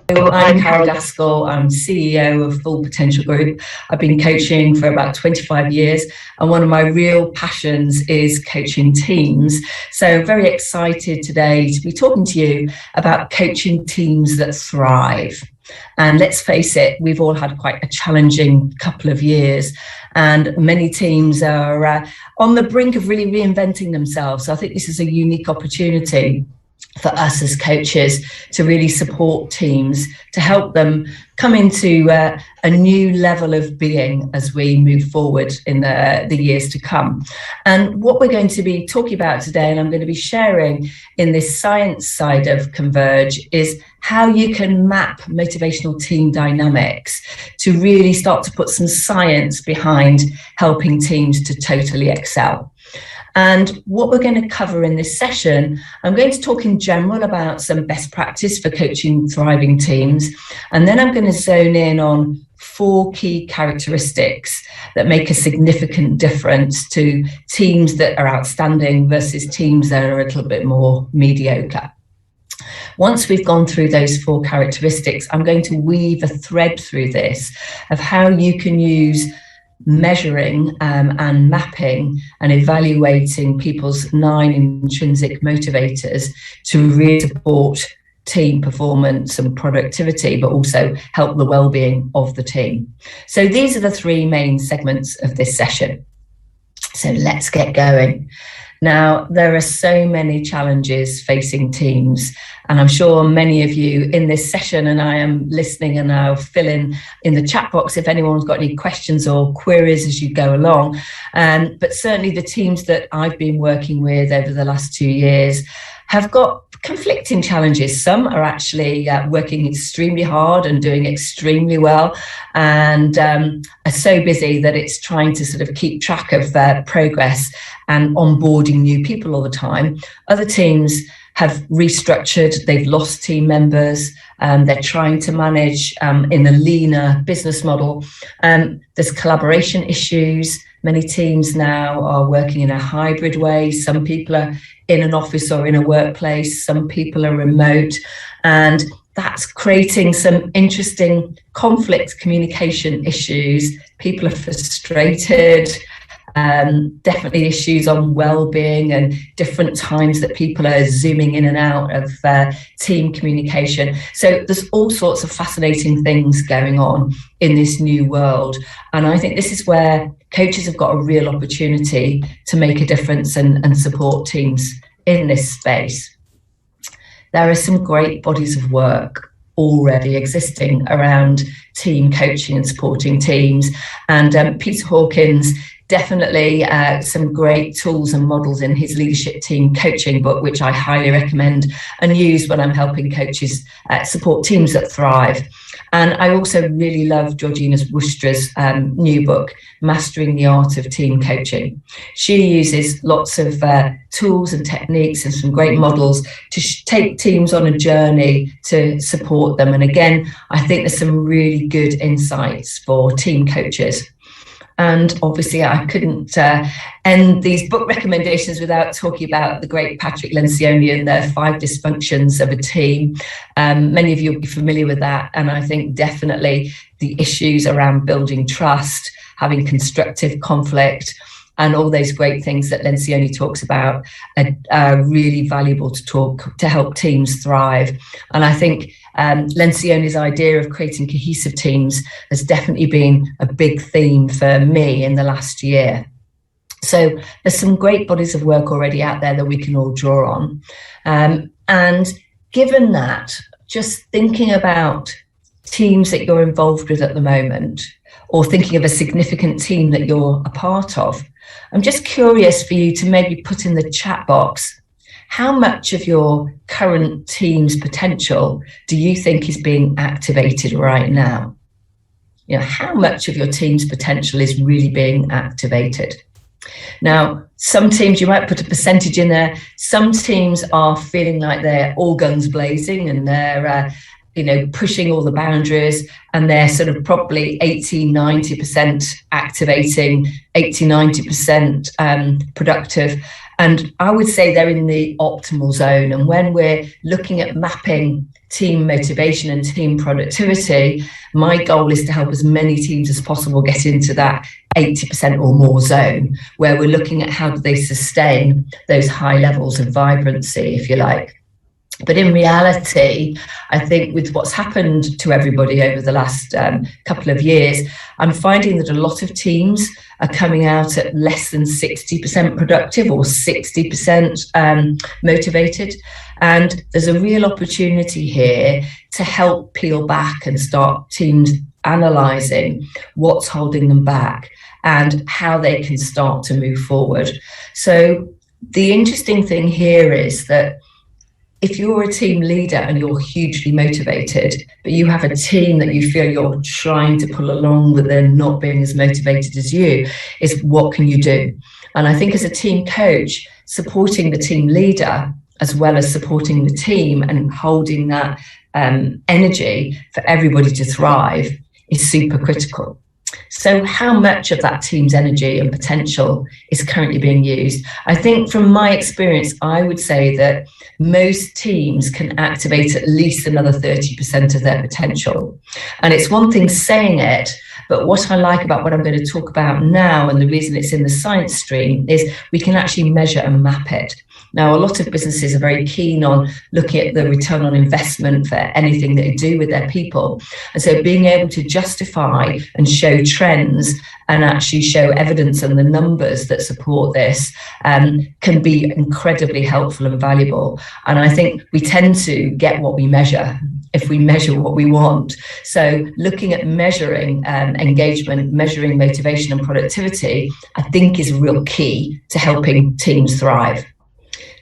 I'm Carol Gaskell. I'm CEO of Full Potential Group. I've been coaching for about 25 years, and one of my real passions is coaching teams. So very excited today to be talking to you about coaching teams that thrive. And let's face it, we've all had quite a challenging couple of years, and many teams are on the brink of really reinventing themselves. So I think this is a unique opportunity for us as coaches to really support teams, to help them come into a new level of being as we move forward in the years to come. And what we're going to be talking about today, and I'm going to be sharing in this science side of Converge, is how you can map motivational team dynamics to really start to put some science behind helping teams to totally excel. And what we're going to cover in this session, I'm going to talk in general about some best practice for coaching thriving teams. And then I'm going to zone in on 4 key characteristics that make a significant difference to teams that are outstanding versus teams that are a little bit more mediocre. Once we've gone through those 4 characteristics, I'm going to weave a thread through this of how you can use measuring and mapping and evaluating people's 9 intrinsic motivators to really support team performance and productivity, but also help the well-being of the team. So these are the 3 main segments of this session. So let's get going. Now, there are so many challenges facing teams, and I'm sure many of you in this session, and I am listening, and I'll fill in the chat box if anyone's got any questions or queries as you go along. But certainly the teams that I've been working with over the last 2 years have got conflicting challenges. Some are actually working extremely hard and doing extremely well, and are so busy that it's trying to sort of keep track of progress and onboarding new people all the time. Other teams have restructured, they've lost team members, they're trying to manage in a leaner business model. There's collaboration issues. Many teams now are working in a hybrid way. Some people are in an office or in a workplace, some people are remote, and that's creating some interesting conflict communication issues. People are frustrated. Definitely issues on well-being and different times that people are zooming in and out of team communication. So there's all sorts of fascinating things going on in this new world. And I think this is where coaches have got a real opportunity to make a difference and support teams in this space. There are some great bodies of work already existing around team coaching and supporting teams. And Peter Hawkins, definitely some great tools and models in his leadership team coaching book, which I highly recommend and use when I'm helping coaches support teams that thrive. And I also really love Georgina Woostra's new book, Mastering the Art of Team Coaching. She uses lots of tools and techniques and some great models to take teams on a journey to support them. And again, I think there's some really good insights for team coaches. And obviously, I couldn't end these book recommendations without talking about the great Patrick Lencioni and the 5 dysfunctions of a team. Many of you will be familiar with that. And I think definitely the issues around building trust, having constructive conflict, and all those great things that Lencioni talks about are really valuable to help teams thrive. And I think Lencioni's idea of creating cohesive teams has definitely been a big theme for me in the last year. So there's some great bodies of work already out there that we can all draw on. And given that, just thinking about teams that you're involved with at the moment, or thinking of a significant team that you're a part of, I'm just curious for you to maybe put in the chat box, how much of your current team's potential do you think is being activated right now? You know, how much of your team's potential is really being activated? Now, some teams, you might put a percentage in there. Some teams are feeling like they're all guns blazing and they're pushing all the boundaries, and they're sort of probably 80-90% activating, 80-90% productive. And I would say they're in the optimal zone. And when we're looking at mapping team motivation and team productivity, my goal is to help as many teams as possible get into that 80% or more zone, where we're looking at how do they sustain those high levels of vibrancy, if you like. But in reality, I think with what's happened to everybody over the last couple of years, I'm finding that a lot of teams are coming out at less than 60% productive or 60% motivated. And there's a real opportunity here to help peel back and start teams analysing what's holding them back and how they can start to move forward. So the interesting thing here is that if you're a team leader and you're hugely motivated, but you have a team that you feel you're trying to pull along, but they're not being as motivated as you, is what can you do? And I think as a team coach, supporting the team leader as well as supporting the team and holding that energy for everybody to thrive is super critical. So how much of that team's energy and potential is currently being used? I think from my experience, I would say that most teams can activate at least another 30% of their potential. And it's one thing saying it, but what I like about what I'm going to talk about now, and the reason it's in the science stream, is we can actually measure and map it. Now, a lot of businesses are very keen on looking at the return on investment for anything that they do with their people. And so being able to justify and show trends and actually show evidence and the numbers that support this can be incredibly helpful and valuable. And I think we tend to get what we measure if we measure what we want. So looking at measuring engagement, measuring motivation and productivity, I think is a real key to helping teams thrive.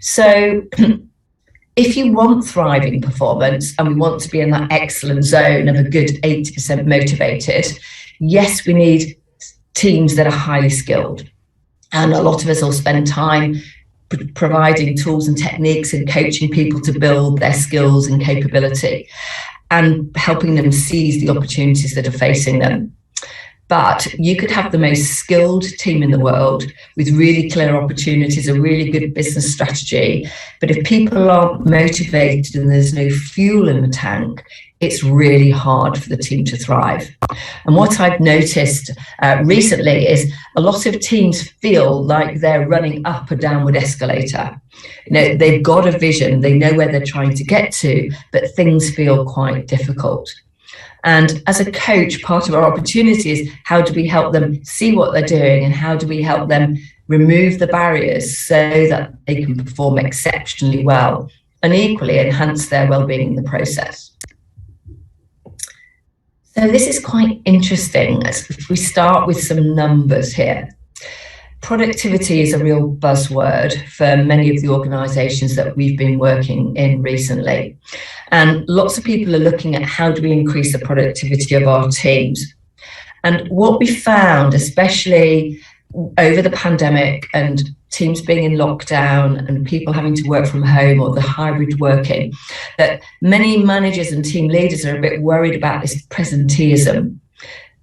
So if you want thriving performance and we want to be in that excellent zone of a good 80% motivated, yes, we need teams that are highly skilled. And a lot of us will spend time providing tools and techniques and coaching people to build their skills and capability and helping them seize the opportunities that are facing them. But you could have the most skilled team in the world with really clear opportunities, a really good business strategy. But if people aren't motivated and there's no fuel in the tank, it's really hard for the team to thrive. And what I've noticed recently is a lot of teams feel like they're running up a downward escalator. You know, they've got a vision, they know where they're trying to get to, but things feel quite difficult. And as a coach, part of our opportunity is how do we help them see what they're doing and how do we help them remove the barriers so that they can perform exceptionally well and equally enhance their well-being in the process. So this is quite interesting. If we start with some numbers here. Productivity is a real buzzword for many of the organisations that we've been working in recently. And lots of people are looking at how do we increase the productivity of our teams. And what we found, especially over the pandemic and teams being in lockdown and people having to work from home or the hybrid working, that many managers and team leaders are a bit worried about this presenteeism.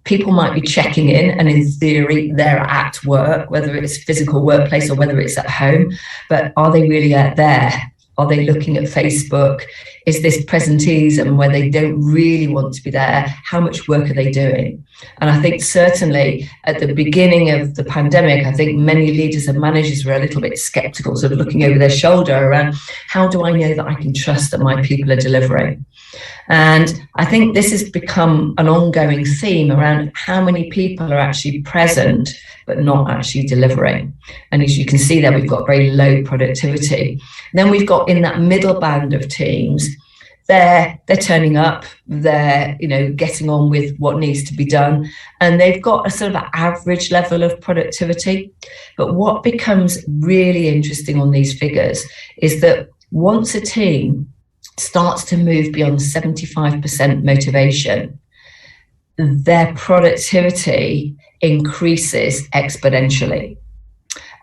People might be checking in and in theory they're at work, whether it's physical workplace or whether it's at home, but are they really there? Are they looking at Facebook? Is this presenteeism where they don't really want to be there? How much work are they doing? And I think certainly at the beginning of the pandemic, I think many leaders and managers were a little bit skeptical, sort of looking over their shoulder around how do I know that I can trust that my people are delivering? And I think this has become an ongoing theme around how many people are actually present but not actually delivering. And as you can see there, we've got very low productivity. Then we've got in that middle band of teams, they're turning up, they're getting on with what needs to be done, and they've got a sort of average level of productivity. But what becomes really interesting on these figures is that once a team starts to move beyond 75% motivation, their productivity increases exponentially.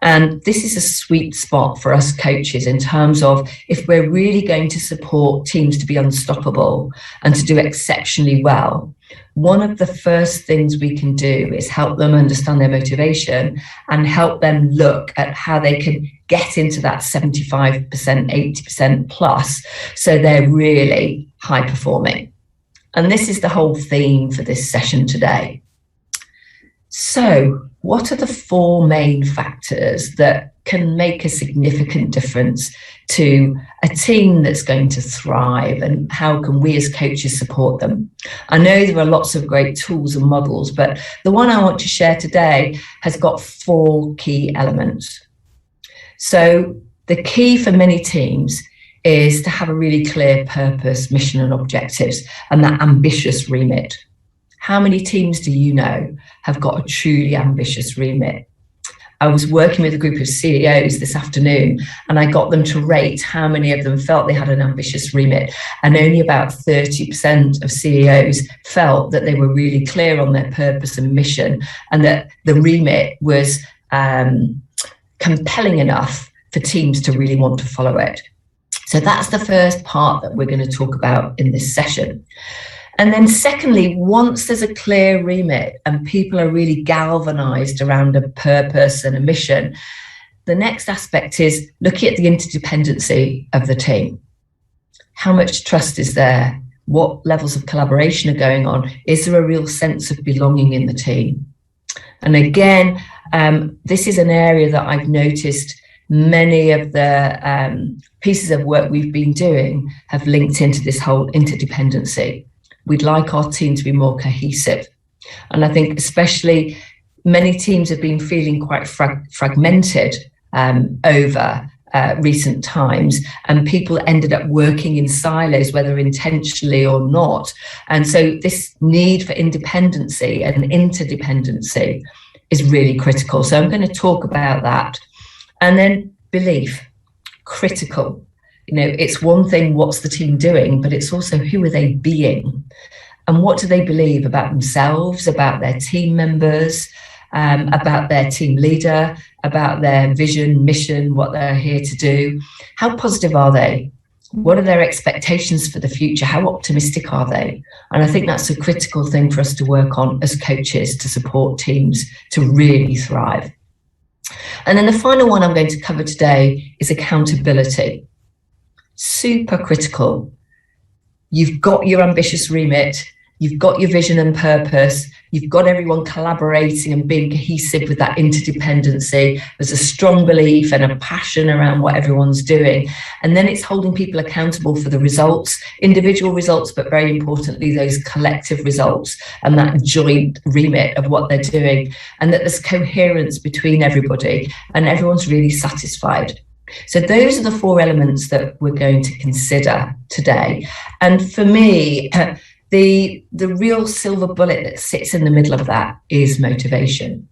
And this is a sweet spot for us coaches in terms of if we're really going to support teams to be unstoppable and to do exceptionally well, one of the first things we can do is help them understand their motivation and help them look at how they can get into that 75%, 80% plus, so they're really high performing. And this is the whole theme for this session today. So, what are the 4 main factors that can make a significant difference to a team that's going to thrive, and how can we as coaches support them? I know there are lots of great tools and models, but the one I want to share today has got 4 key elements. So the key for many teams is to have a really clear purpose, mission and objectives, and that ambitious remit. How many teams do you know have got a truly ambitious remit? I was working with a group of CEOs this afternoon, and I got them to rate how many of them felt they had an ambitious remit. And only about 30% of CEOs felt that they were really clear on their purpose and mission, and that the remit was compelling enough for teams to really want to follow it. So that's the first part that we're going to talk about in this session. And then secondly, once there's a clear remit and people are really galvanized around a purpose and a mission, the next aspect is looking at the interdependency of the team. How much trust is there? What levels of collaboration are going on? Is there a real sense of belonging in the team? And again, this is an area that I've noticed many of the pieces of work we've been doing have linked into this whole interdependency. We'd like our team to be more cohesive. And I think especially many teams have been feeling quite fragmented over recent times, and people ended up working in silos, whether intentionally or not. And so this need for independency and interdependency is really critical. So I'm going to talk about that. And then belief, critical. You know, it's one thing, what's the team doing, but it's also who are they being? And what do they believe about themselves, about their team members, about their team leader, about their vision, mission, what they're here to do? How positive are they? What are their expectations for the future? How optimistic are they? And I think that's a critical thing for us to work on as coaches to support teams to really thrive. And then the final one I'm going to cover today is accountability. Super critical. You've got your ambitious remit, you've got your vision and purpose, you've got everyone collaborating and being cohesive with that interdependency. There's a strong belief and a passion around what everyone's doing. And then it's holding people accountable for the results, individual results, but very importantly, those collective results and that joint remit of what they're doing, and that there's coherence between everybody and everyone's really satisfied. So those are the 4 elements that we're going to consider today. And for me, the real silver bullet that sits in the middle of that is motivation.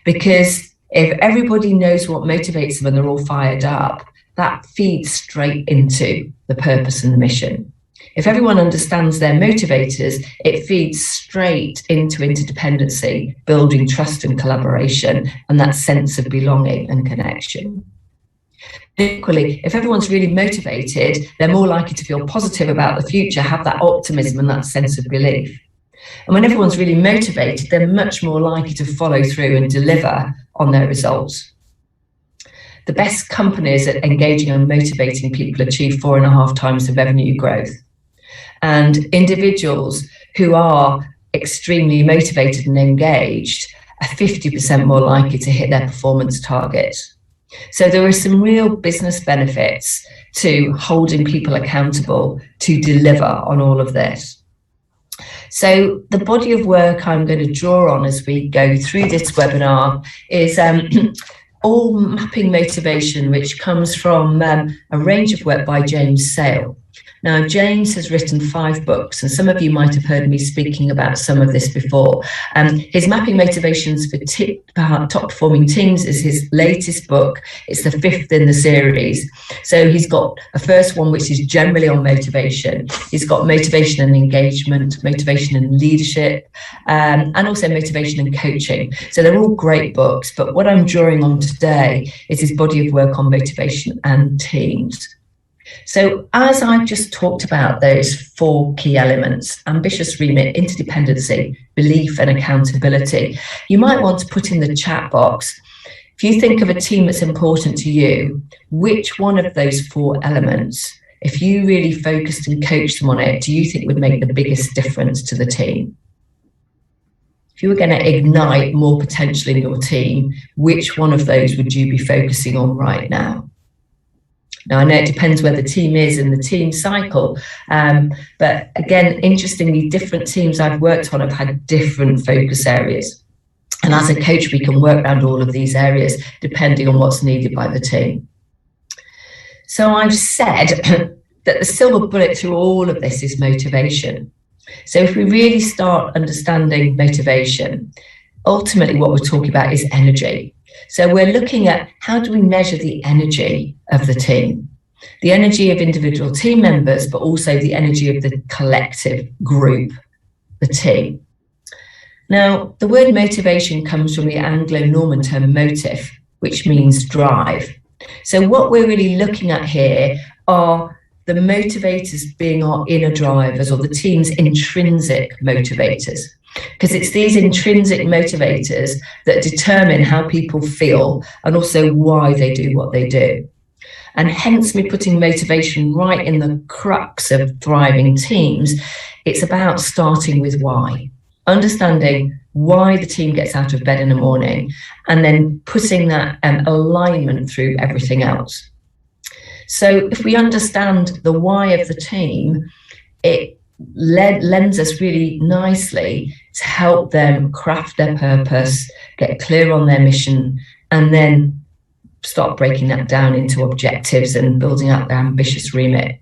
Because if everybody knows what motivates them and they're all fired up, that feeds straight into the purpose and the mission. If everyone understands their motivators, it feeds straight into interdependency, building trust and collaboration, and that sense of belonging and connection. Equally, if everyone's really motivated, they're more likely to feel positive about the future, have that optimism and that sense of belief. And when everyone's really motivated, they're much more likely to follow through and deliver on their results. The best companies at engaging and motivating people achieve 4.5 times the revenue growth. And individuals who are extremely motivated and engaged are 50% more likely to hit their performance targets. So there are some real business benefits to holding people accountable to deliver on all of this. So the body of work I'm going to draw on as we go through this webinar is all mapping motivation, which comes from a range of work by James Sale. Now, James has written 5 books, and some of you might have heard me speaking about some of this before. His Mapping Motivations for Top Performing Teams is his latest book. It's the 5th in the series. So he's got a first one, which is generally on motivation. He's got motivation and engagement, motivation and leadership, and also motivation and coaching. So they're all great books, but what I'm drawing on today is his body of work on motivation and teams. So as I've just talked about those 4 key elements, ambitious remit, interdependency, belief and accountability, you might want to put in the chat box, if you think of a team that's important to you, which one of those 4 elements, if you really focused and coached them on it, do you think would make the biggest difference to the team? If you were going to ignite more potential in your team, which one of those would you be focusing on right now? Now, I know it depends where the team is in the team cycle, but again, interestingly, different teams I've worked on have had different focus areas. And as a coach, we can work around all of these areas depending on what's needed by the team. So I've said that the silver bullet through all of this is motivation. So if we really start understanding motivation, ultimately what we're talking about is energy. So we're looking at how do we measure the energy of the team, the energy of individual team members, but also the energy of the collective group, the team. Now, the word motivation comes from the Anglo-Norman term motive, which means drive. So what we're really looking at here are the motivators being our inner drivers, or the team's intrinsic motivators. Because it's these intrinsic motivators that determine how people feel and also why they do what they do. And hence me putting motivation right in the crux of thriving teams, it's about starting with why. Understanding why the team gets out of bed in the morning and then putting that alignment through everything else. So if we understand the why of the team, it lends us really nicely to help them craft their purpose, get clear on their mission, and then start breaking that down into objectives and building out their ambitious remit.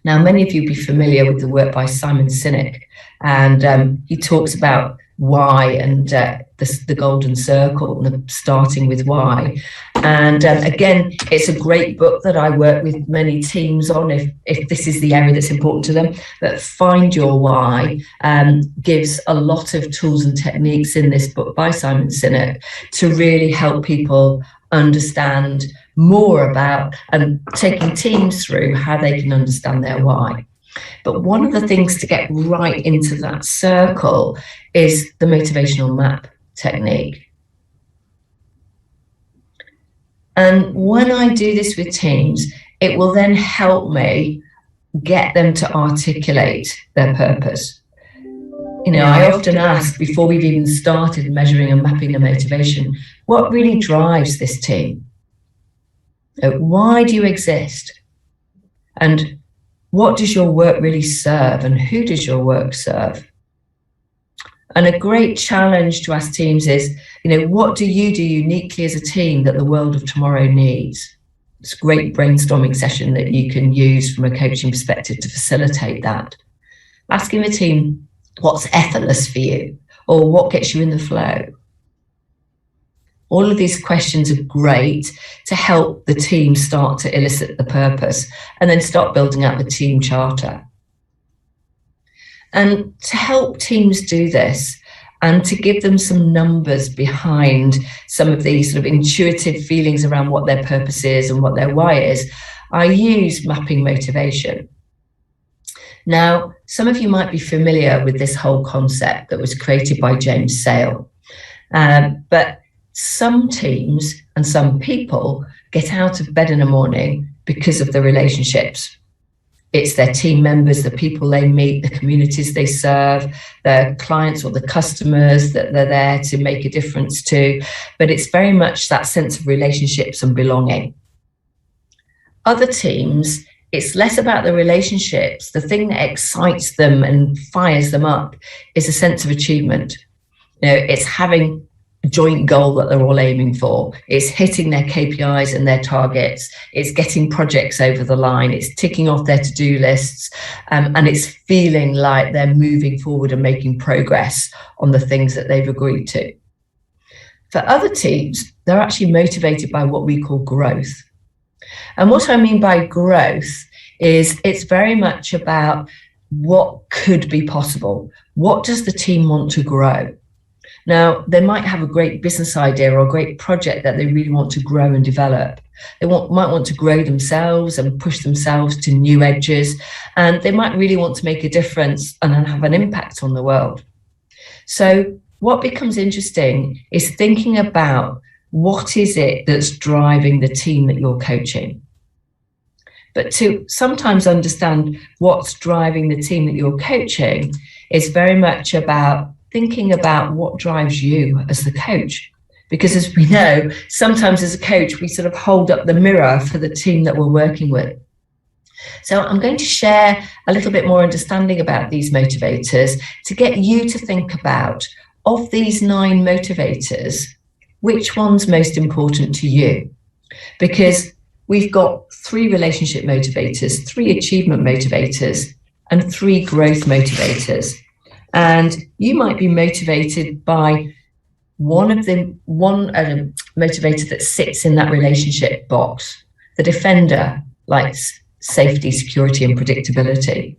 Now, many of you will be familiar with the work by Simon Sinek, and he talks about why and the golden circle, and the starting with why. And again, it's a great book that I work with many teams on if this is the area that's important to them. But Find Your Why gives a lot of tools and techniques in this book by Simon Sinek to really help people understand more about and taking teams through how they can understand their why. But one of the things to get right into that circle is the motivational map technique. And when I do this with teams, it will then help me get them to articulate their purpose. You know, I often ask before we've even started measuring and mapping the motivation, what really drives this team? Why do you exist? And what does your work really serve, and who does your work serve? And a great challenge to ask teams is, you know, what do you do uniquely as a team that the world of tomorrow needs? It's a great brainstorming session that you can use from a coaching perspective to facilitate that. Asking the team, what's effortless for you, or what gets you in the flow? All of these questions are great to help the team start to elicit the purpose and then start building out the team charter. And to help teams do this and to give them some numbers behind some of these sort of intuitive feelings around what their purpose is and what their why is, I use mapping motivation. Now, some of you might be familiar with this whole concept that was created by James Sale, but some teams and some people get out of bed in the morning because of the relationships. It's their team members, the people they meet, the communities they serve, their clients or the customers that they're there to make a difference to. But it's very much that sense of relationships and belonging. Other teams, it's less about the relationships. The thing that excites them and fires them up is a sense of achievement. You know, it's having a joint goal that they're all aiming for. It's hitting their KPIs and their targets. It's getting projects over the line. It's ticking off their to-do lists. And it's feeling like they're moving forward and making progress on the things that they've agreed to. For other teams, they're actually motivated by what we call growth. And what I mean by growth is it's very much about what could be possible. What does the team want to grow? Now, they might have a great business idea or a great project that they really want to grow and develop. They might want to grow themselves and push themselves to new edges, and they might really want to make a difference and have an impact on the world. So what becomes interesting is thinking about what is it that's driving the team that you're coaching. But to sometimes understand what's driving the team that you're coaching is very much about thinking about what drives you as the coach. Because as we know, sometimes as a coach, we sort of hold up the mirror for the team that we're working with. So I'm going to share a little bit more understanding about these motivators to get you to think about, of these 9 motivators, which one's most important to you? Because we've got 3 relationship motivators, 3 achievement motivators, and 3 growth motivators. And you might be motivated by one motivator that sits in that relationship box. The defender likes safety, security, and predictability.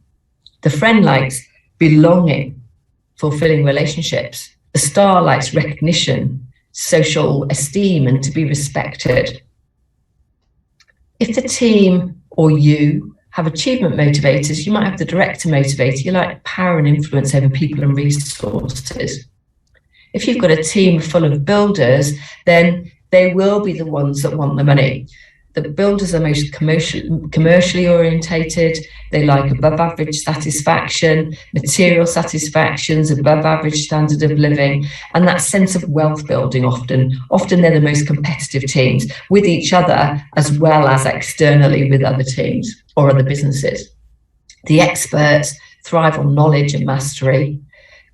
The friend likes belonging, fulfilling relationships. The star likes recognition, social esteem, and to be respected. If the team or you have achievement motivators, you might have the director motivator. You like power and influence over people and resources. If you've got a team full of builders, then they will be the ones that want the money. The builders are most commercially orientated. They like above average satisfaction, material satisfactions, above average standard of living, and that sense of wealth building often. Often they're the most competitive teams with each other as well as externally with other teams or other businesses. The experts thrive on knowledge and mastery.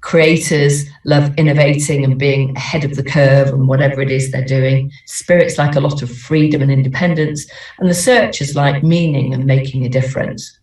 Creators love innovating and being ahead of the curve and whatever it is they're doing. Spirits like a lot of freedom and independence, and the searchers like meaning and making a difference.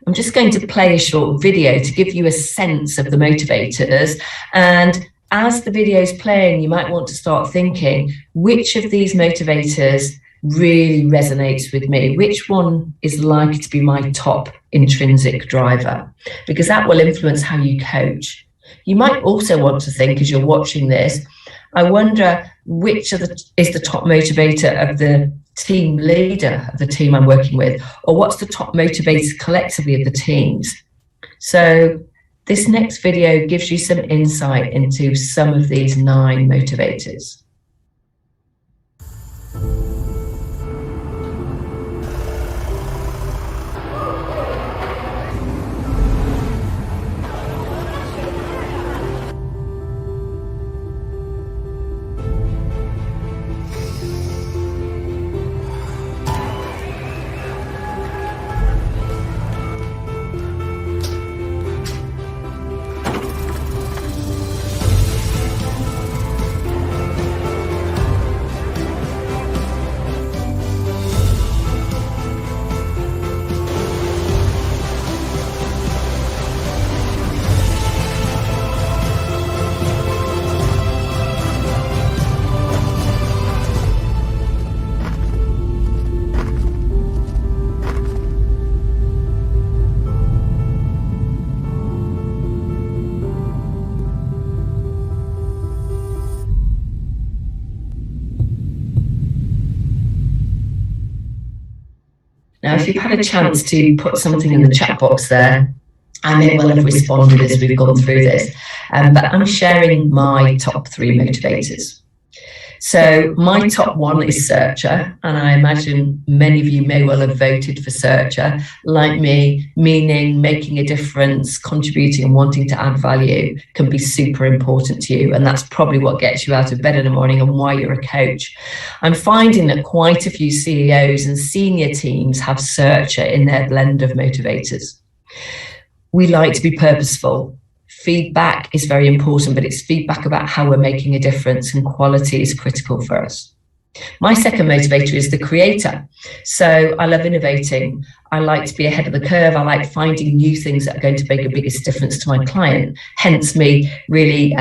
I'm just going to play a short video to give you a sense of the motivators, and as the video is playing, you might want to start thinking, which of these motivators really resonates with me? Which one is likely to be my top intrinsic driver? Because that will influence how you coach. You might also want to think, as you're watching this, I wonder which is the top motivator of the team leader of the team I'm working with, or what's the top motivators collectively of the teams. So this next video gives you some insight into some of these 9 motivators. Now, if you've had a chance to put something in the chat box there, I may well have responded as we've gone through this, but I'm sharing my top 3 motivators. So my top 1 is searcher, and I imagine many of you may well have voted for searcher. Like me, meaning, making a difference, contributing and wanting to add value can be super important to you, and that's probably what gets you out of bed in the morning and why you're a coach. I'm finding that quite a few CEOs and senior teams have searcher in their blend of motivators. We like to be purposeful. Feedback is very important, but it's feedback about how we're making a difference, and quality is critical for us. My second motivator is the creator. So I love innovating. I like to be ahead of the curve. I like finding new things that are going to make the biggest difference to my client. Hence me really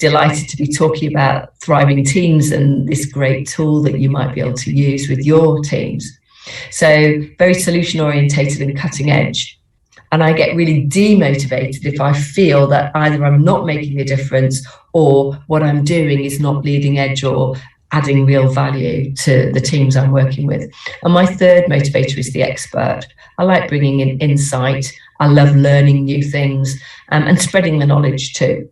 delighted to be talking about thriving teams and this great tool that you might be able to use with your teams. So very solution orientated and cutting edge. And I get really demotivated if I feel that either I'm not making a difference or what I'm doing is not leading edge or adding real value to the teams I'm working with. And my third motivator is the expert. I like bringing in insight. I love learning new things and spreading the knowledge too.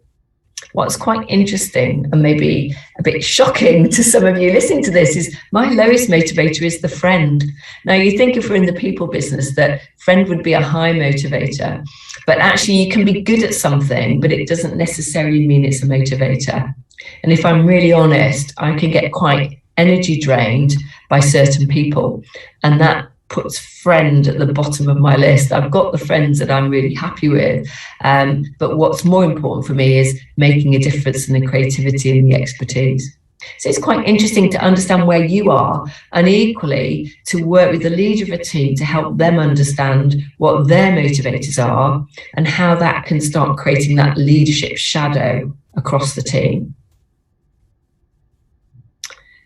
What's quite interesting and maybe a bit shocking to some of you listening to this is my lowest motivator is the friend. Now, you think if we're in the people business that friend would be a high motivator, but actually you can be good at something, but it doesn't necessarily mean it's a motivator. And if I'm really honest, I can get quite energy drained by certain people, and that puts friend at the bottom of my list. I've got the friends that I'm really happy with, but what's more important for me is making a difference in the creativity and the expertise. So it's quite interesting to understand where you are, and equally to work with the leader of a team to help them understand what their motivators are and how that can start creating that leadership shadow across the team.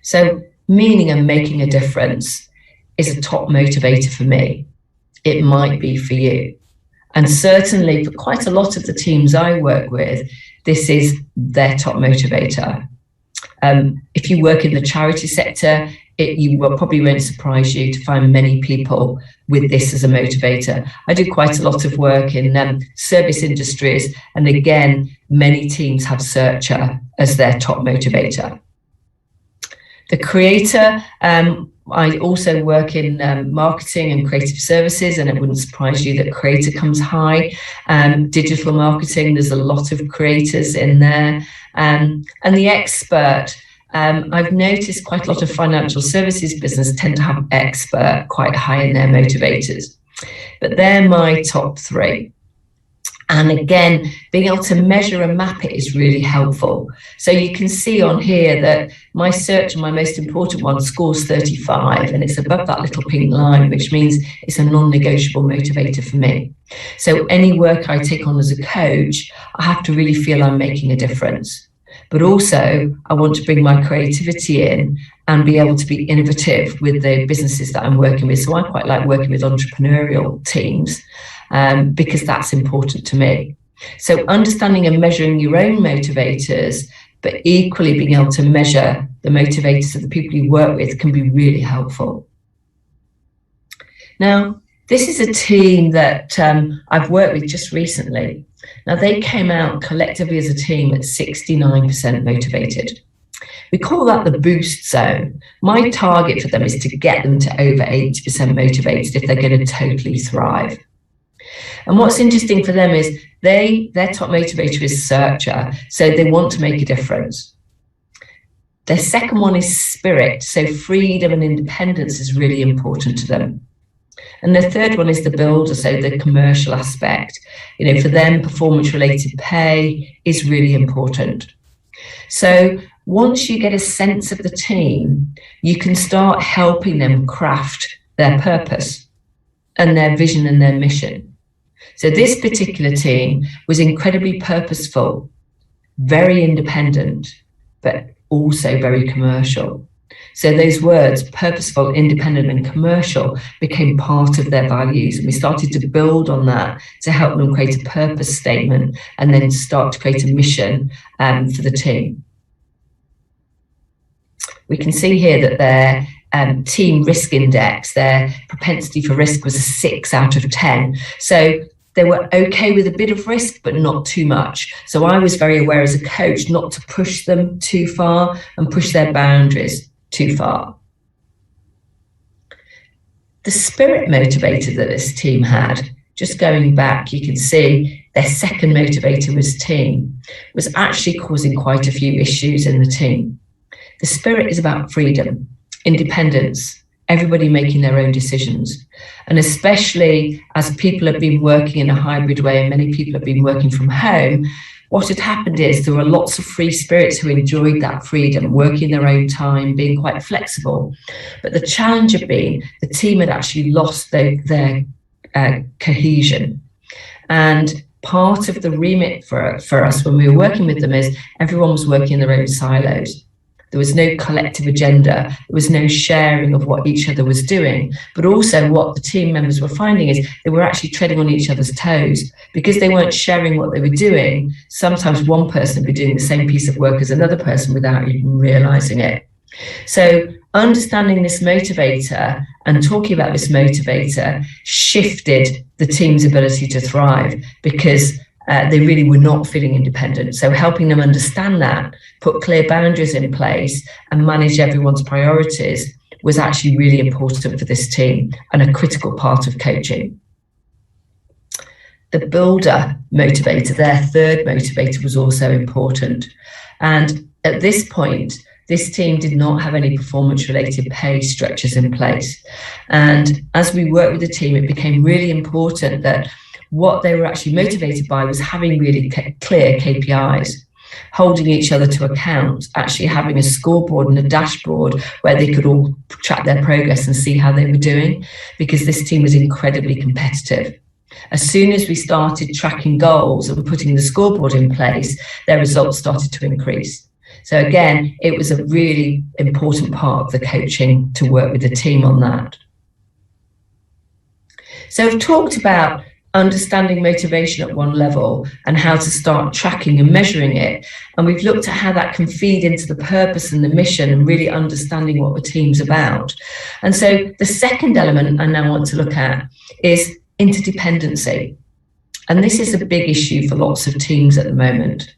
So meaning and making a difference is a top motivator for me. It might be for you. And certainly for quite a lot of the teams I work with, this is their top motivator. If you work in the charity sector, probably won't surprise you to find many people with this as a motivator. I do quite a lot of work in service industries, and again, many teams have searcher as their top motivator. The creator, I also work in marketing and creative services, and it wouldn't surprise you that creator comes high. Digital marketing, there's a lot of creators in there. And the expert, I've noticed quite a lot of financial services business tend to have expert quite high in their motivators. But they're my top three. And again, being able to measure and map it is really helpful. So you can see on here that my search, my most important one, scores 35, and it's above that little pink line, which means it's a non-negotiable motivator for me. So any work I take on as a coach, I have to really feel I'm making a difference. But also, I want to bring my creativity in and be able to be innovative with the businesses that I'm working with. So I quite like working with entrepreneurial teams, because that's important to me. So understanding and measuring your own motivators, but equally being able to measure the motivators of the people you work with can be really helpful. Now, this is a team that I've worked with just recently. Now, they came out collectively as a team at 69% motivated. We call that the boost zone. My target for them is to get them to over 80% motivated if they're going to totally thrive. And what's interesting for them is their top motivator is searcher, so they want to make a difference. Their second one is spirit, so freedom and independence is really important to them. And the third one is the builder, so the commercial aspect. You know, for them, performance-related pay is really important. So once you get a sense of the team, you can start helping them craft their purpose and their vision and their mission. So this particular team was incredibly purposeful, very independent, but also very commercial. So those words, purposeful, independent, and commercial, became part of their values. And we started to build on that to help them create a purpose statement and then start to create a mission for the team. We can see here that their team risk index, their propensity for risk was a 6 out of 10. So they were okay with a bit of risk, but not too much. So I was very aware as a coach not to push them too far and push their boundaries too far. The spirit motivator that this team had, just going back, you can see their second motivator was actually causing quite a few issues in the team. The spirit is about freedom, independence, everybody making their own decisions. And especially as people have been working in a hybrid way and many people have been working from home, what had happened is there were lots of free spirits who enjoyed that freedom, working their own time, being quite flexible. But the challenge had been the team had actually lost their cohesion. And part of the remit for us when we were working with them is everyone was working in their own silos. There was no collective agenda. There was no sharing of what each other was doing. But also what the team members were finding is they were actually treading on each other's toes because they weren't sharing what they were doing. Sometimes one person would be doing the same piece of work as another person without even realizing it. So understanding this motivator and talking about this motivator shifted the team's ability to thrive because they really were not feeling independent. So helping them understand that, put clear boundaries in place and manage everyone's priorities was actually really important for this team and a critical part of coaching. The builder motivator, their third motivator, was also important. And at this point, this team did not have any performance-related pay structures in place. And as we worked with the team, it became really important that what they were actually motivated by was having really clear KPIs, holding each other to account, actually having a scoreboard and a dashboard where they could all track their progress and see how they were doing, because this team was incredibly competitive. As soon as we started tracking goals and putting the scoreboard in place, their results started to increase. So again, it was a really important part of the coaching to work with the team on that. So I've talked about understanding motivation at one level and how to start tracking and measuring it. And we've looked at how that can feed into the purpose and the mission and really understanding what the team's about. And so the second element I now want to look at is interdependency. And this is a big issue for lots of teams at the moment.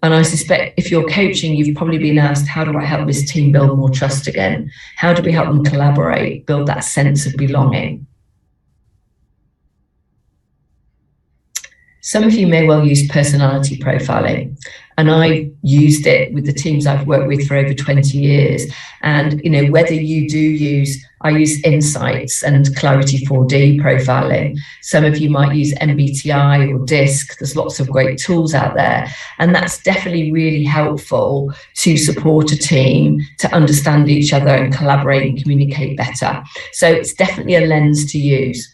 And I suspect if you're coaching, you've probably been asked, how do I help this team build more trust again? How do we help them collaborate, build that sense of belonging? Some of you may well use personality profiling, and I've used it with the teams I've worked with for over 20 years. And, you know, whether you do use, I use Insights and Clarity 4D profiling. Some of you might use MBTI or DISC. There's lots of great tools out there. And that's definitely really helpful to support a team to understand each other and collaborate and communicate better. So it's definitely a lens to use.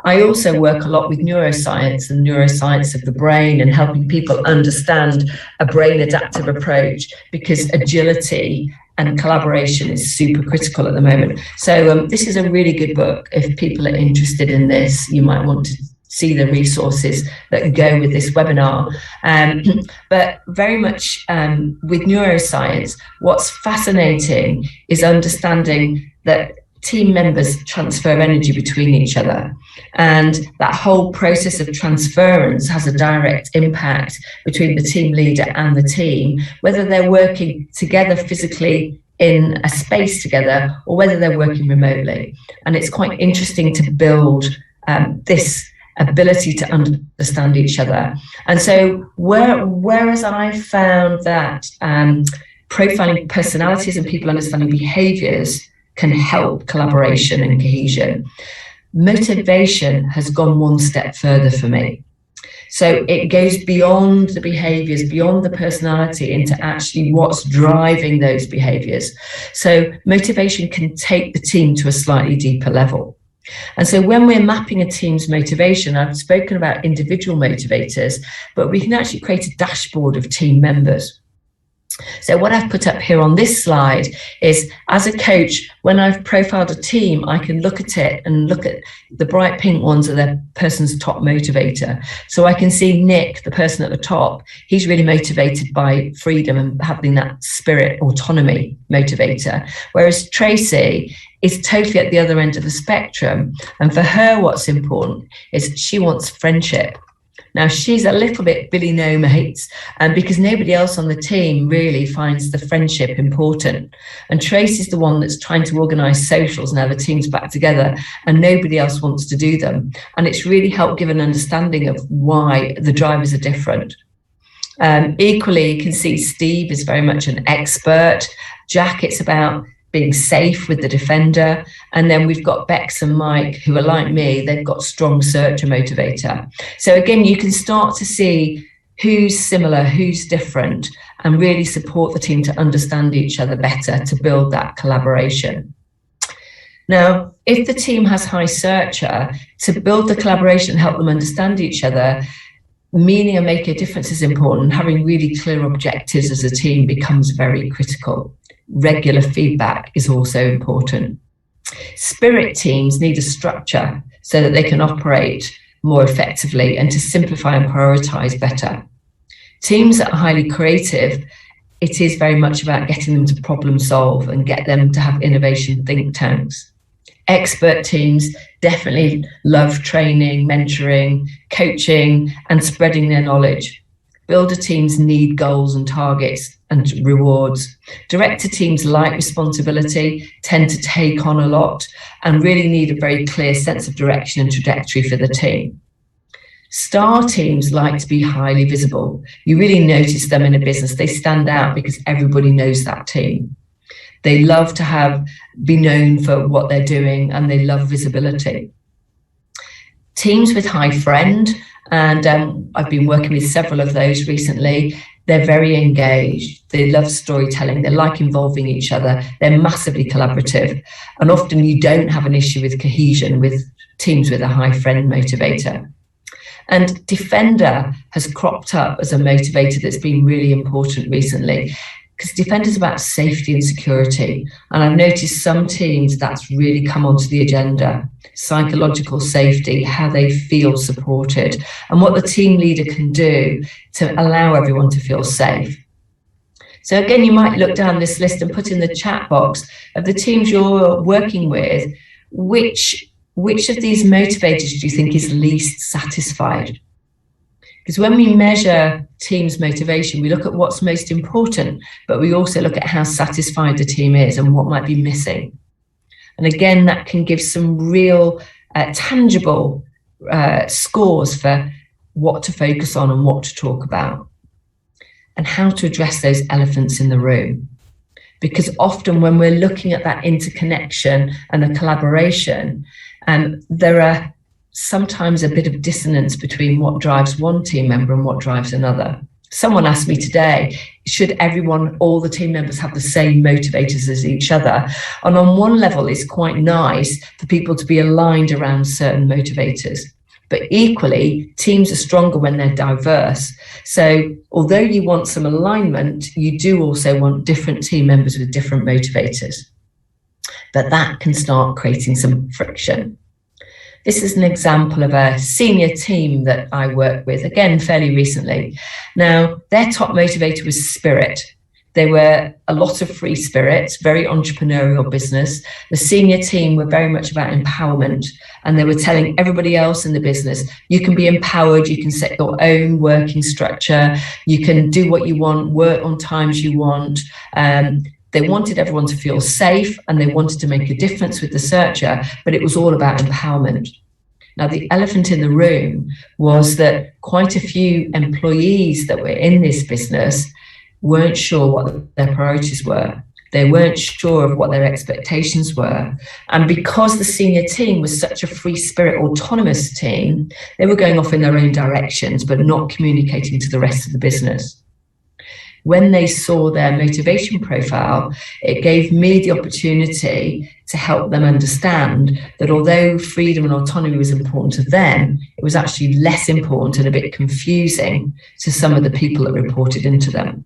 I also work a lot with neuroscience and neuroscience of the brain and helping people understand a brain adaptive approach, because agility and collaboration is super critical at the moment. So this is a really good book. If people are interested in this, you might want to see the resources that go with this webinar. But very much with neuroscience, what's fascinating is understanding that team members transfer energy between each other, and that whole process of transference has a direct impact between the team leader and the team, whether they're working together physically in a space together or whether they're working remotely. And it's quite interesting to build this ability to understand each other. And so whereas I found that profiling personalities and people understanding behaviors can help collaboration and cohesion, motivation has gone one step further for me. So it goes beyond the behaviors, beyond the personality, into actually what's driving those behaviors. So motivation can take the team to a slightly deeper level. And so when we're mapping a team's motivation, I've spoken about individual motivators, but we can actually create a dashboard of team members. So what I've put up here on this slide is, as a coach, when I've profiled a team, I can look at it and look at the bright pink ones are the person's top motivator. So I can see Nick, the person at the top, he's really motivated by freedom and having that spirit autonomy motivator. Whereas Tracy is totally at the other end of the spectrum. And for her, what's important is she wants friendship. Now, she's a little bit Billy No Mates, because nobody else on the team really finds the friendship important. And Tracy's the one that's trying to organise socials now the team's back together, and nobody else wants to do them. And it's really helped give an understanding of why the drivers are different. Equally, you can see Steve is very much an expert. Jack, it's about being safe with the defender. And then we've got Bex and Mike, who are like me, they've got strong searcher motivator. So again, you can start to see who's similar, who's different, and really support the team to understand each other better, to build that collaboration. Now, if the team has high searcher, to build the collaboration and help them understand each other, meaning and making a difference is important. Having really clear objectives as a team becomes very critical. regular feedback is also important. Spirit teams need a structure so that they can operate more effectively and to simplify and prioritize better. Teams that are highly creative, it is very much about getting them to problem solve and get them to have innovation think tanks. Expert teams definitely love training, mentoring, coaching, and spreading their knowledge. Builder teams need goals and targets and rewards. Director teams like responsibility, tend to take on a lot, and really need a very clear sense of direction and trajectory for the team. Star teams like to be highly visible. You really notice them in a business. They stand out because everybody knows that team. They love to be known for what they're doing, and they love visibility. Teams with high friend, and I've been working with several of those recently. They're very engaged. They love storytelling. They like involving each other. They're massively collaborative. And often you don't have an issue with cohesion with teams with a high friend motivator. And Defender has cropped up as a motivator that's been really important recently, because Defender's about safety and security. And I've noticed some teams that's really come onto the agenda. Psychological safety, how they feel supported, and what the team leader can do to allow everyone to feel safe. So again, you might look down this list and put in the chat box of the teams you're working with, which of these motivators do you think is least satisfied? Because when we measure teams' motivation, we look at what's most important, but we also look at how satisfied the team is and what might be missing. And again, that can give some real tangible scores for what to focus on and what to talk about, and how to address those elephants in the room. Because often when we're looking at that interconnection and the collaboration, there are sometimes a bit of dissonance between what drives one team member and what drives another. Someone asked me today, should all the team members have the same motivators as each other? And on one level, it's quite nice for people to be aligned around certain motivators. But equally, teams are stronger when they're diverse. So although you want some alignment, you do also want different team members with different motivators. But that can start creating some friction. This is an example of a senior team that I worked with, again, fairly recently. Now, their top motivator was spirit. They were a lot of free spirits, very entrepreneurial business. The senior team were very much about empowerment, and they were telling everybody else in the business, you can be empowered, you can set your own working structure, you can do what you want, work on times you want. They wanted everyone to feel safe, and they wanted to make a difference with the searcher, but it was all about empowerment. Now, the elephant in the room was that quite a few employees that were in this business weren't sure what their priorities were. They weren't sure of what their expectations were. And because the senior team was such a free spirit, autonomous team, they were going off in their own directions, but not communicating to the rest of the business. When they saw their motivation profile, it gave me the opportunity to help them understand that although freedom and autonomy was important to them, it was actually less important and a bit confusing to some of the people that reported into them.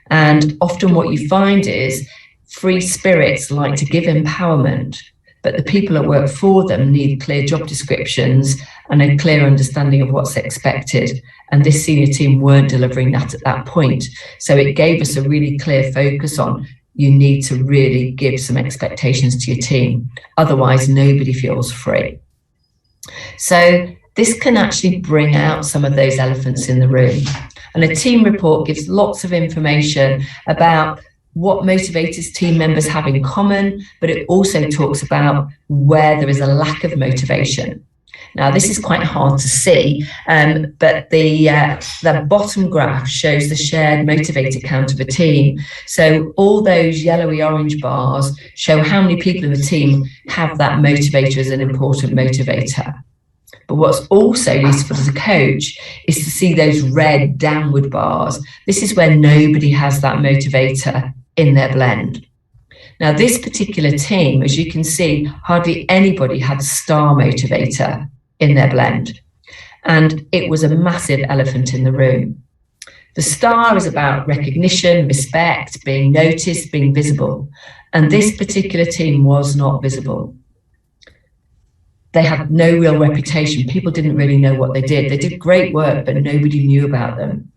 And often what you find is free spirits like to give empowerment, but the people that work for them need clear job descriptions and a clear understanding of what's expected. And this senior team weren't delivering that at that point. So it gave us a really clear focus on, you need to really give some expectations to your team. Otherwise, nobody feels free. So this can actually bring out some of those elephants in the room. And a team report gives lots of information about what motivators team members have in common, but it also talks about where there is a lack of motivation. Now, this is quite hard to see, but the bottom graph shows the shared motivator count of a team. So all those yellowy orange bars show how many people in the team have that motivator as an important motivator. But what's also useful as a coach is to see those red downward bars. This is where nobody has that motivator in their blend. Now, this particular team, as you can see, hardly anybody had star motivator in their blend. And it was a massive elephant in the room. The star is about recognition, respect, being noticed, being visible. And this particular team was not visible. They had no real reputation. People didn't really know what they did. They did great work, but nobody knew about them.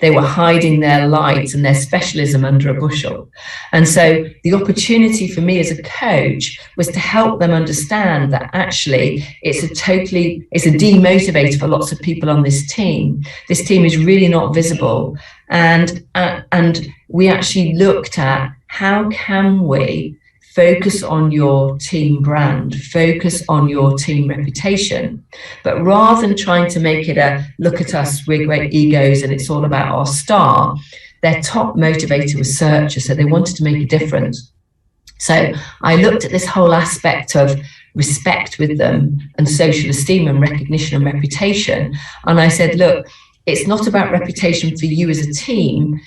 They were hiding their light and their specialism under a bushel. And so the opportunity for me as a coach was to help them understand that actually it's a demotivator for lots of people on this team. This team is really not visible. And we actually looked at how can we focus on your team brand, focus on your team reputation. But rather than trying to make it a look at us, we're great egos and it's all about our star, their top motivator was searcher. So they wanted to make a difference. So I looked at this whole aspect of respect with them and social esteem and recognition and reputation. And I said, look, it's not about reputation for you as a team,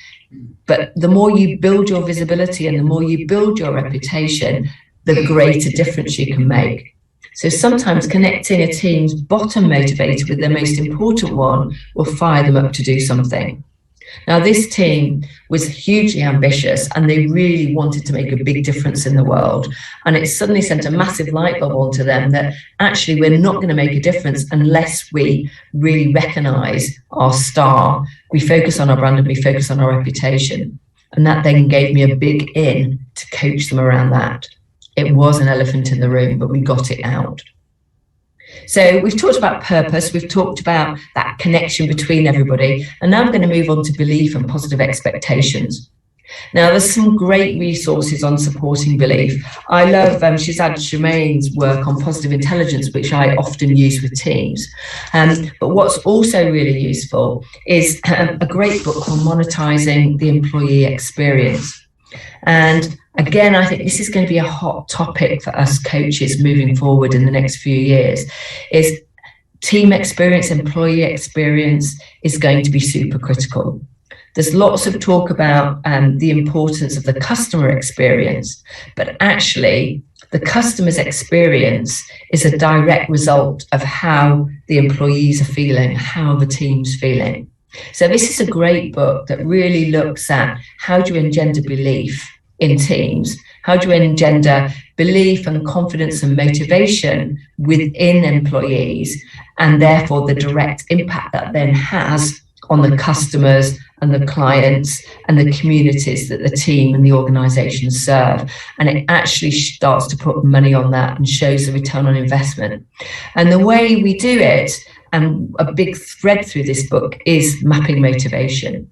but the more you build your visibility and the more you build your reputation, the greater difference you can make. So sometimes connecting a team's bottom motivator with their most important one will fire them up to do something. Now, this team was hugely ambitious and they really wanted to make a big difference in the world. And it suddenly sent a massive light bulb onto them that actually we're not going to make a difference unless we really recognize our star. We focus on our brand and we focus on our reputation. And that then gave me a big in to coach them around that. It was an elephant in the room, but we got it out. So we've talked about purpose, we've talked about that connection between everybody, and now I'm going to move on to belief and positive expectations. Now, there's some great resources on supporting belief. I love Shazad Shemaine's work on positive intelligence, which I often use with teams. But what's also really useful is a great book called Monetizing the Employee Experience. And again, I think this is going to be a hot topic for us coaches moving forward in the next few years, is team experience, employee experience is going to be super critical. There's lots of talk about the importance of the customer experience, but actually the customer's experience is a direct result of how the employees are feeling, how the team's feeling. So this is a great book that really looks at how do you engender belief in teams, how do you engender belief and confidence and motivation within employees, and therefore the direct impact that then has on the customers and the clients and the communities that the team and the organization serve. And it actually starts to put money on that and shows the return on investment. And the way we do it, and a big thread through this book, is mapping motivation.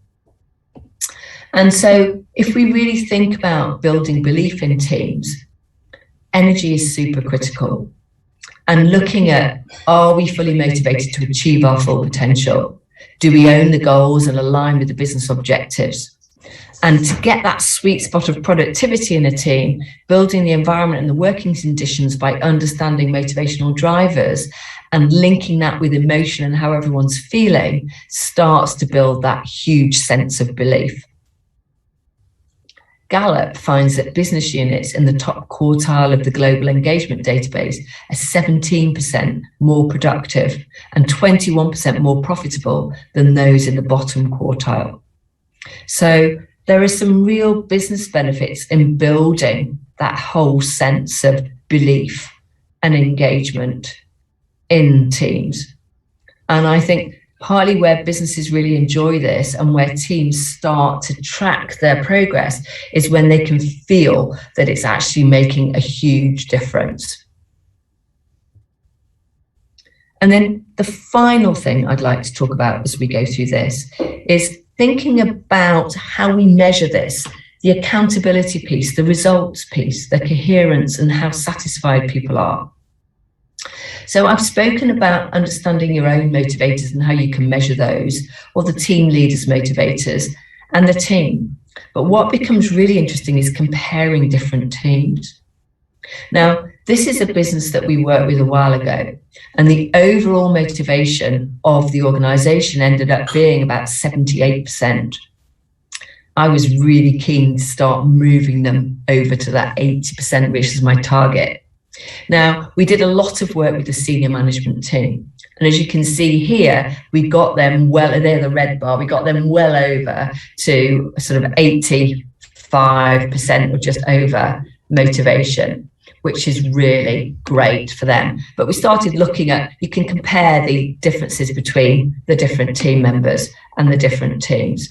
And so if we really think about building belief in teams, energy is super critical. And looking at, are we fully motivated to achieve our full potential? Do we own the goals and align with the business objectives? And to get that sweet spot of productivity in a team, building the environment and the working conditions by understanding motivational drivers and linking that with emotion and how everyone's feeling starts to build that huge sense of belief. Gallup finds that business units in the top quartile of the global engagement database are 17% more productive and 21% more profitable than those in the bottom quartile. So there are some real business benefits in building that whole sense of belief and engagement in teams. And I think partly where businesses really enjoy this and where teams start to track their progress is when they can feel that it's actually making a huge difference. And then the final thing I'd like to talk about as we go through this is thinking about how we measure this, the accountability piece, the results piece, the coherence, and how satisfied people are. So I've spoken about understanding your own motivators and how you can measure those, or the team leaders' motivators and the team. But what becomes really interesting is comparing different teams. Now, this is a business that we worked with a while ago, and the overall motivation of the organization ended up being about 78%. I was really keen to start moving them over to that 80%, which is my target. Now, we did a lot of work with the senior management team. And as you can see here, we got them well, they're the red bar, we got them well over to sort of 85% or just over motivation, which is really great for them. But we started looking at, you can compare the differences between the different team members and the different teams.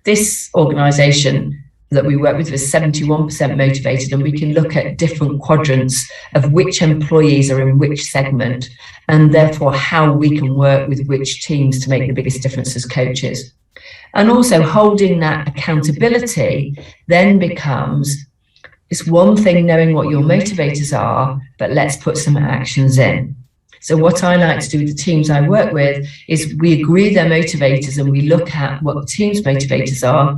This organisation that we work with was 71% motivated, and we can look at different quadrants of which employees are in which segment, and therefore how we can work with which teams to make the biggest difference as coaches. And also holding that accountability then becomes, it's one thing knowing what your motivators are, but let's put some actions in. So what I like to do with the teams I work with is we agree their motivators and we look at what the team's motivators are,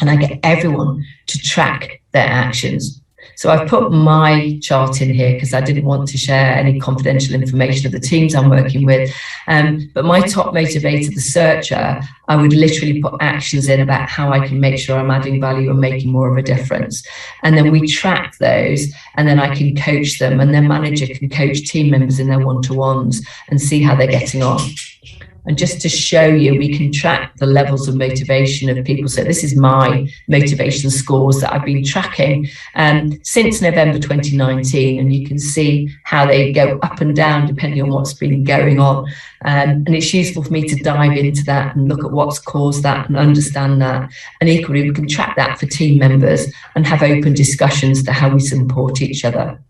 and I get everyone to track their actions. So I've put my chart in here because I didn't want to share any confidential information of the teams I'm working with. But my top motivator, the searcher, I would literally put actions in about how I can make sure I'm adding value and making more of a difference. And then we track those, and then I can coach them, and their manager can coach team members in their one-to-ones and see how they're getting on. And just to show you, we can track the levels of motivation of people. So this is my motivation scores that I've been tracking since November 2019. And you can see how they go up and down depending on what's been going on. And it's useful for me to dive into that and look at what's caused that and understand that. And equally, we can track that for team members and have open discussions to how we support each other.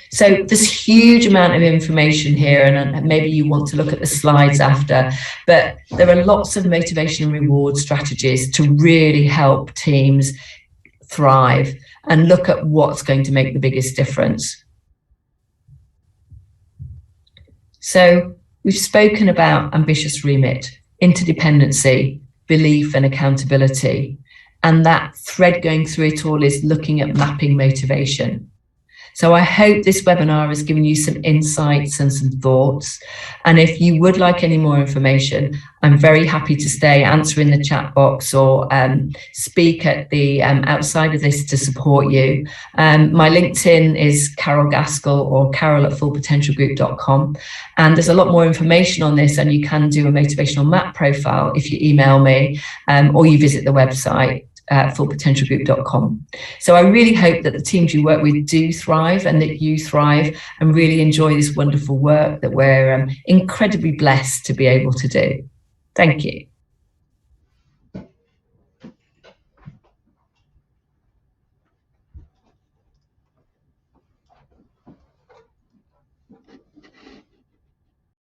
So there's a huge amount of information here, and maybe you want to look at the slides after, but there are lots of motivation and reward strategies to really help teams thrive and look at what's going to make the biggest difference. So we've spoken about ambitious remit, interdependency, belief and accountability, and that thread going through it all is looking at mapping motivation. So I hope this webinar has given you some insights and some thoughts. And if you would like any more information, I'm very happy to stay, answer in the chat box, or speak at the outside of this to support you. My LinkedIn is Carol Gaskell, or carol@fullpotentialgroup.com. And there's a lot more information on this, and you can do a motivational map profile if you email me or you visit the website. Fullpotentialgroup.com. So I really hope that the teams you work with do thrive, and that you thrive and really enjoy this wonderful work that we're incredibly blessed to be able to do. Thank you.